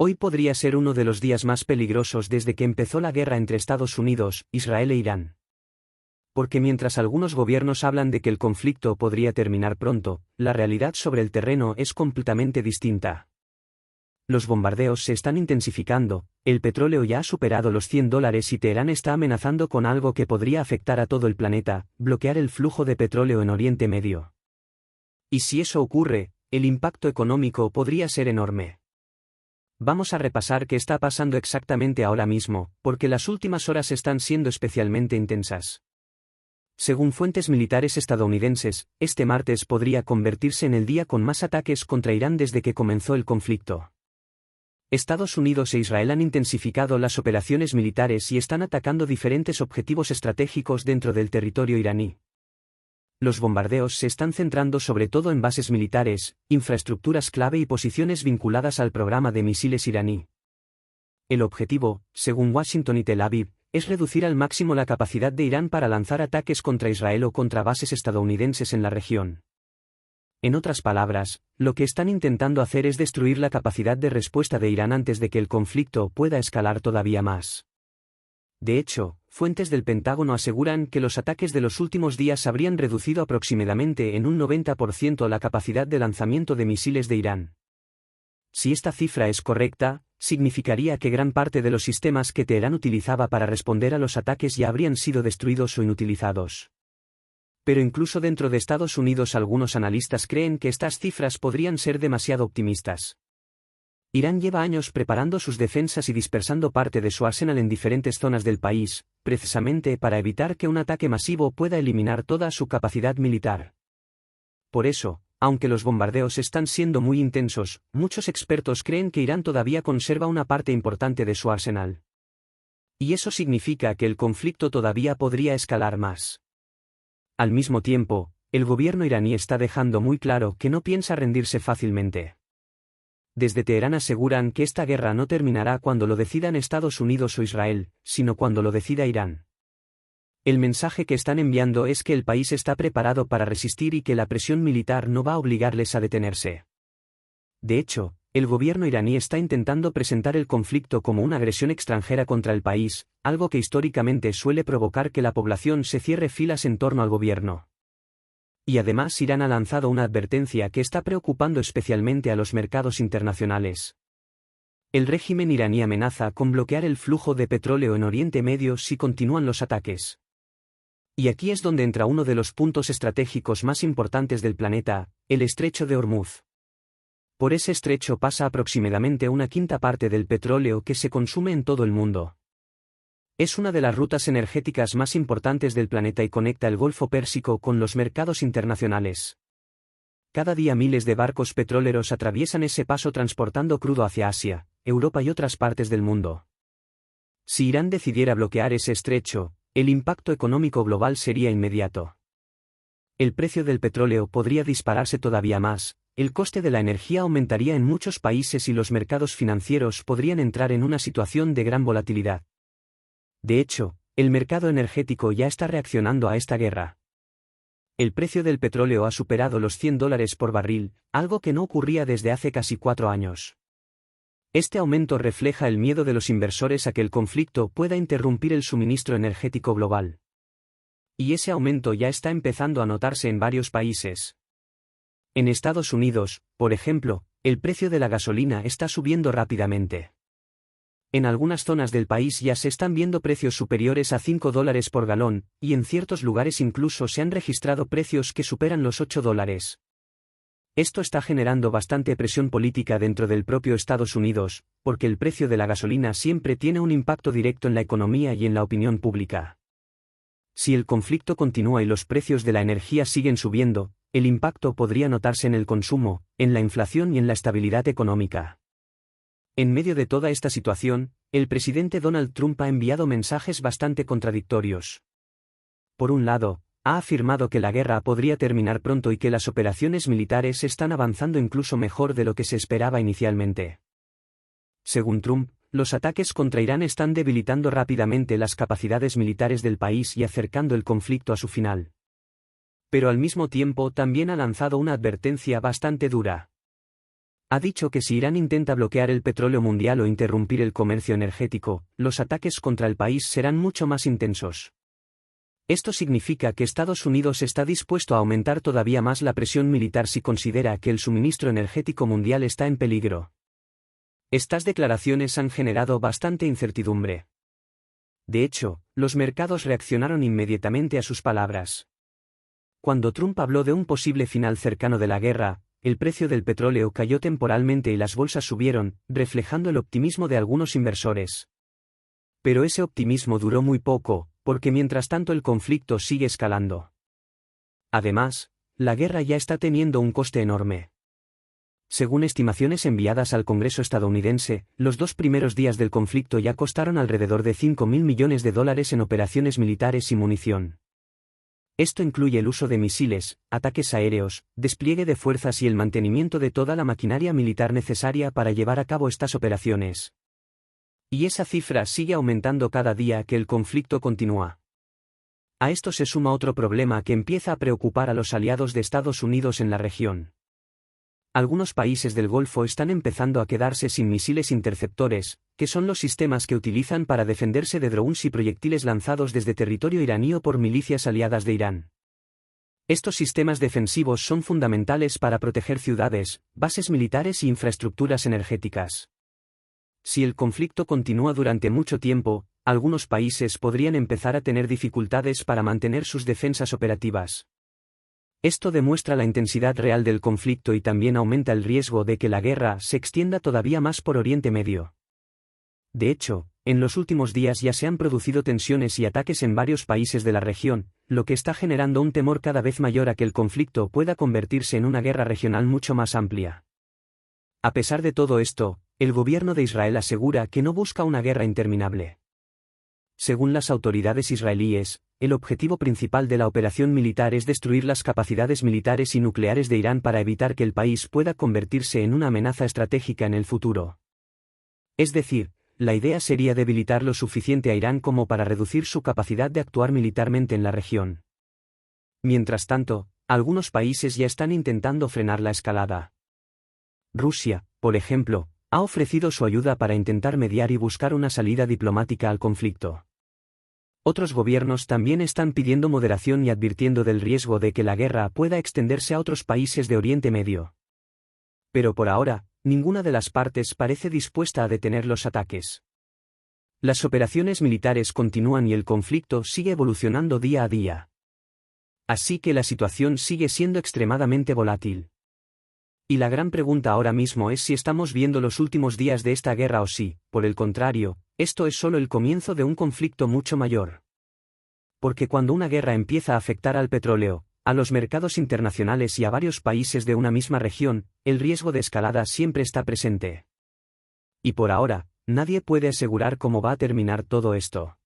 Hoy podría ser uno de los días más peligrosos desde que empezó la guerra entre Estados Unidos, Israel e Irán. Porque mientras algunos gobiernos hablan de que el conflicto podría terminar pronto, la realidad sobre el terreno es completamente distinta. Los bombardeos se están intensificando, el petróleo ya ha superado los $100 y Teherán está amenazando con algo que podría afectar a todo el planeta, bloquear el flujo de petróleo en Oriente Medio. Y si eso ocurre, el impacto económico podría ser enorme. Vamos a repasar qué está pasando exactamente ahora mismo, porque las últimas horas están siendo especialmente intensas. Según fuentes militares estadounidenses, este martes podría convertirse en el día con más ataques contra Irán desde que comenzó el conflicto. Estados Unidos e Israel han intensificado las operaciones militares y están atacando diferentes objetivos estratégicos dentro del territorio iraní. Los bombardeos se están centrando sobre todo en bases militares, infraestructuras clave y posiciones vinculadas al programa de misiles iraní. El objetivo, según Washington y Tel Aviv, es reducir al máximo la capacidad de Irán para lanzar ataques contra Israel o contra bases estadounidenses en la región. En otras palabras, lo que están intentando hacer es destruir la capacidad de respuesta de Irán antes de que el conflicto pueda escalar todavía más. De hecho, fuentes del Pentágono aseguran que los ataques de los últimos días habrían reducido aproximadamente en un 90% la capacidad de lanzamiento de misiles de Irán. Si esta cifra es correcta, significaría que gran parte de los sistemas que Teherán utilizaba para responder a los ataques ya habrían sido destruidos o inutilizados. Pero incluso dentro de Estados Unidos algunos analistas creen que estas cifras podrían ser demasiado optimistas. Irán lleva años preparando sus defensas y dispersando parte de su arsenal en diferentes zonas del país, precisamente para evitar que un ataque masivo pueda eliminar toda su capacidad militar. Por eso, aunque los bombardeos están siendo muy intensos, muchos expertos creen que Irán todavía conserva una parte importante de su arsenal. Y eso significa que el conflicto todavía podría escalar más. Al mismo tiempo, el gobierno iraní está dejando muy claro que no piensa rendirse fácilmente. Desde Teherán aseguran que esta guerra no terminará cuando lo decidan Estados Unidos o Israel, sino cuando lo decida Irán. El mensaje que están enviando es que el país está preparado para resistir y que la presión militar no va a obligarles a detenerse. De hecho, el gobierno iraní está intentando presentar el conflicto como una agresión extranjera contra el país, algo que históricamente suele provocar que la población se cierre filas en torno al gobierno. Y además Irán ha lanzado una advertencia que está preocupando especialmente a los mercados internacionales. El régimen iraní amenaza con bloquear el flujo de petróleo en Oriente Medio si continúan los ataques. Y aquí es donde entra uno de los puntos estratégicos más importantes del planeta, el estrecho de Hormuz. Por ese estrecho pasa aproximadamente una quinta parte del petróleo que se consume en todo el mundo. Es una de las rutas energéticas más importantes del planeta y conecta el Golfo Pérsico con los mercados internacionales. Cada día miles de barcos petroleros atraviesan ese paso transportando crudo hacia Asia, Europa y otras partes del mundo. Si Irán decidiera bloquear ese estrecho, el impacto económico global sería inmediato. El precio del petróleo podría dispararse todavía más, el coste de la energía aumentaría en muchos países y los mercados financieros podrían entrar en una situación de gran volatilidad. De hecho, el mercado energético ya está reaccionando a esta guerra. El precio del petróleo ha superado los $100 por barril, algo que no ocurría desde hace casi 4 años. Este aumento refleja el miedo de los inversores a que el conflicto pueda interrumpir el suministro energético global. Y ese aumento ya está empezando a notarse en varios países. En Estados Unidos, por ejemplo, el precio de la gasolina está subiendo rápidamente. En algunas zonas del país ya se están viendo precios superiores a $5 por galón, y en ciertos lugares incluso se han registrado precios que superan los $8. Esto está generando bastante presión política dentro del propio Estados Unidos, porque el precio de la gasolina siempre tiene un impacto directo en la economía y en la opinión pública. Si el conflicto continúa y los precios de la energía siguen subiendo, el impacto podría notarse en el consumo, en la inflación y en la estabilidad económica. En medio de toda esta situación, el presidente Donald Trump ha enviado mensajes bastante contradictorios. Por un lado, ha afirmado que la guerra podría terminar pronto y que las operaciones militares están avanzando incluso mejor de lo que se esperaba inicialmente. Según Trump, los ataques contra Irán están debilitando rápidamente las capacidades militares del país y acercando el conflicto a su final. Pero al mismo tiempo también ha lanzado una advertencia bastante dura. Ha dicho que si Irán intenta bloquear el petróleo mundial o interrumpir el comercio energético, los ataques contra el país serán mucho más intensos. Esto significa que Estados Unidos está dispuesto a aumentar todavía más la presión militar si considera que el suministro energético mundial está en peligro. Estas declaraciones han generado bastante incertidumbre. De hecho, los mercados reaccionaron inmediatamente a sus palabras. Cuando Trump habló de un posible final cercano de la guerra, el precio del petróleo cayó temporalmente y las bolsas subieron, reflejando el optimismo de algunos inversores. Pero ese optimismo duró muy poco, porque mientras tanto el conflicto sigue escalando. Además, la guerra ya está teniendo un coste enorme. Según estimaciones enviadas al Congreso estadounidense, los 2 primeros días del conflicto ya costaron alrededor de $5.000 millones en operaciones militares y munición. Esto incluye el uso de misiles, ataques aéreos, despliegue de fuerzas y el mantenimiento de toda la maquinaria militar necesaria para llevar a cabo estas operaciones. Y esa cifra sigue aumentando cada día que el conflicto continúa. A esto se suma otro problema que empieza a preocupar a los aliados de Estados Unidos en la región. Algunos países del Golfo están empezando a quedarse sin misiles interceptores, que son los sistemas que utilizan para defenderse de drones y proyectiles lanzados desde territorio iraní o por milicias aliadas de Irán. Estos sistemas defensivos son fundamentales para proteger ciudades, bases militares y infraestructuras energéticas. Si el conflicto continúa durante mucho tiempo, algunos países podrían empezar a tener dificultades para mantener sus defensas operativas. Esto demuestra la intensidad real del conflicto y también aumenta el riesgo de que la guerra se extienda todavía más por Oriente Medio. De hecho, en los últimos días ya se han producido tensiones y ataques en varios países de la región, lo que está generando un temor cada vez mayor a que el conflicto pueda convertirse en una guerra regional mucho más amplia. A pesar de todo esto, el gobierno de Israel asegura que no busca una guerra interminable. Según las autoridades israelíes, el objetivo principal de la operación militar es destruir las capacidades militares y nucleares de Irán para evitar que el país pueda convertirse en una amenaza estratégica en el futuro. Es decir, la idea sería debilitar lo suficiente a Irán como para reducir su capacidad de actuar militarmente en la región. Mientras tanto, algunos países ya están intentando frenar la escalada. Rusia, por ejemplo, ha ofrecido su ayuda para intentar mediar y buscar una salida diplomática al conflicto. Otros gobiernos también están pidiendo moderación y advirtiendo del riesgo de que la guerra pueda extenderse a otros países de Oriente Medio. Pero por ahora, ninguna de las partes parece dispuesta a detener los ataques. Las operaciones militares continúan y el conflicto sigue evolucionando día a día. Así que la situación sigue siendo extremadamente volátil. Y la gran pregunta ahora mismo es si estamos viendo los últimos días de esta guerra o si, por el contrario, esto es solo el comienzo de un conflicto mucho mayor. Porque cuando una guerra empieza a afectar al petróleo, a los mercados internacionales y a varios países de una misma región, el riesgo de escalada siempre está presente. Y por ahora, nadie puede asegurar cómo va a terminar todo esto.